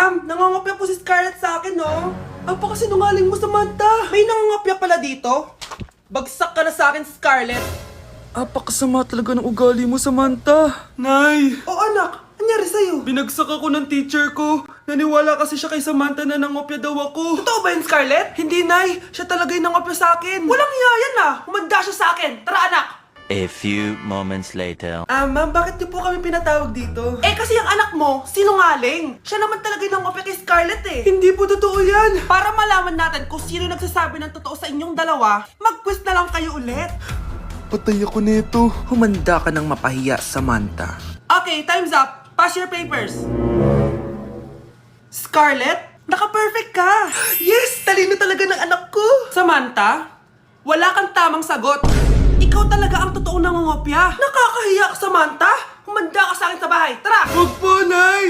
Ma'am, nangangopya po si Scarlett sa akin, no? Apakasinungaling mo, Samantha. May nangangopya pala dito? Bagsak ka na sa akin, Scarlett. Apakasama talaga ng ugali mo, Samantha. Nay! O anak, anyari sa'yo? Binagsak ako ng teacher ko. Naniwala kasi siya kay Samantha na nangopya daw ako. Totoo ba yun, Scarlett? Hindi, Nay. Siya talaga yung nangopya sa akin. Walang iya yan ah! Humanda siya sa akin! Tara, anak! A few moments later. Ma'am, bakit niyo po kami pinatawag dito? Eh kasi ang anak mo, sinungaling. Siya naman talaga yung nangopya kay Scarlett eh. Hindi po totoo yan. Para malaman natin kung sino nagsasabi ng totoo sa inyong dalawa, mag-quiz na lang kayo ulit. Patay ako nito. Humanda ka ng mapahiya, Samantha. Okay, time's up. Pass your papers. Scarlett, naka-perfect ka. Yes! Talino talaga ng anak ko. Samantha, wala kang tamang sagot. Ikaw talaga ang totoong nangungopya. Nakakahiya ka, Samantha. Humanda ka sa akin sa bahay. Tara! Huwag po, Nay.